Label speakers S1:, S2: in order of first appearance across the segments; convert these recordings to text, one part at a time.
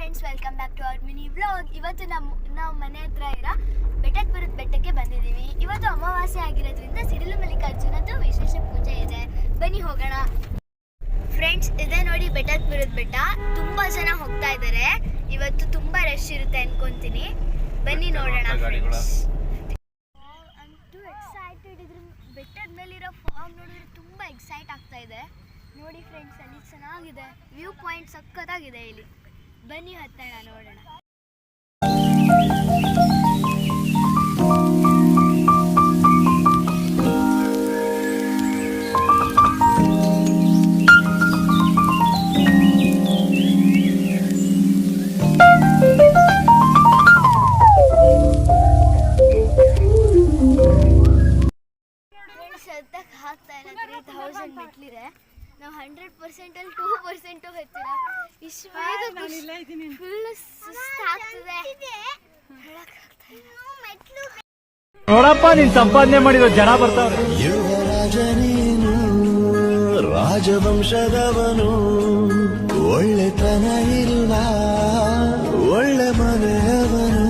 S1: Friends, welcome back to our mini vlog. ಇವತ್ತು ನಾವು ಮನೆ ಹತ್ರ ಇರೋ ಬೆಟ್ಟದ ಬೆಟ್ಟಕ್ಕೆ ಬಂದಿದ್ದೀವಿ. ಇವತ್ತು ಅಮಾವಾಸ್ಯೆ ಆಗಿರೋದ್ರಿಂದ ಸಿಡಿಲು ಮಲ್ಲಿಕಾರ್ಜುನದ್ದು ವಿಶೇಷ ಪೂಜೆ ಇದೆ. ಬನ್ನಿ ಹೋಗೋಣ. ಫ್ರೆಂಡ್ಸ್, ಇದೆ ನೋಡಿ ಬೆಟ್ಟದ ಬೆಟ್ಟ. ತುಂಬ ಜನ ಹೋಗ್ತಾ ಇದ್ದಾರೆ. ಇವತ್ತು ತುಂಬ ರಶ್ ಇರುತ್ತೆ ಅನ್ಕೊಂತೀನಿ. ಬನ್ನಿ ನೋಡೋಣ ಫ್ರೆಂಡ್ಸ್. To excited. ಇದ್ರ ಬೆಟ್ಟದ ಮೇಲಿರೋ ಫಾಗ್ ನೋಡಿದ್ರೆ ತುಂಬ ಎಕ್ಸೈಟ್ ಆಗ್ತಾ ಇದೆ. ನೋಡಿ ಫ್ರೆಂಡ್ಸ್, ಅಲ್ಲಿ ಚೆನ್ನಾಗಿದೆ ವ್ಯೂ ಪಾಯಿಂಟ್, ಸಕ್ಕತ್ತಾಗಿದೆ ಇಲ್ಲಿ. ಬನ್ನಿ ಹತ್ತೋಣ, ನೋಡೋಣ. ಫ್ರೆಂಡ್ಸ್, ಹತ್ತಕ್ಕೆ ಆಗ್ತಾ ಇಲ್ಲ. 3000 ಮೆಟ್ಲಿದೆ. ನಾವು 100% ಅಲ್ಲಿ 2% ಹತ್ತಿರ. ಇಷ್ಟು ಬೇಗ ಫುಲ್ ಸುಸ್ತಾಗ್ತದೆ.
S2: ನೋಡಪ್ಪ, ನೀನ್ ಸಂಪಾದನೆ ಮಾಡಿರೋ ಜನ ಬರ್ತಾವ್ರೆ.
S3: ಯುವರಾಜ ನೀನು, ರಾಜವಂಶದವನು, ಒಳ್ಳೆತನ ಇಲ್ಲ, ಒಳ್ಳೆ ಮನೆಯವನು,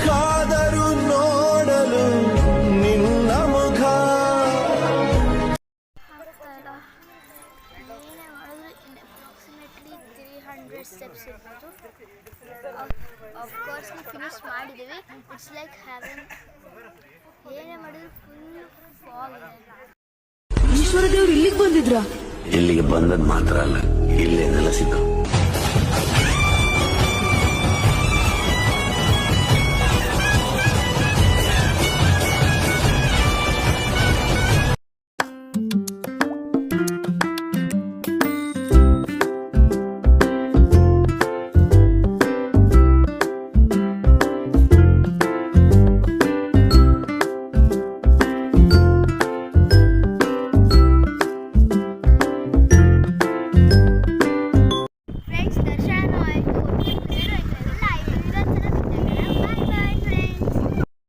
S3: ಕಾದರು ನೋಡಲು ನಿನ್ನ ಮುಖ.
S1: ಅಪ್ರಾಕ್ಸಿಮೇಟ್ಲಿ 300 ಸ್ಟೆಪ್ಸ್ ಇರ್ಬೋದು. ಆಫ್ಕೋರ್ಸ್ ಫಿನಿಶ್ ಮಾಡಿದ್ದೀವಿ. ಇಟ್ಸ್ ಲೈಕ್ ಹ್ಯಾವಿಂಗ್, ಏನೇ ಮಾಡಿದ್ರು ಫುಲ್ ಫಾಗ್ ಇದೆ.
S4: ಈಶ್ವರ ದೇವ್ರು ಇಲ್ಲಿಗೆ ಬಂದಿದ್ರಾ?
S3: ಇಲ್ಲಿಗೆ ಬಂದದ್ ಮಾತ್ರ ಅಲ್ಲ, ಇಲ್ಲೇ ನೆಲೆಸಿದ್ದು.
S1: ಫ್ರೆಂಡ್ಸ್,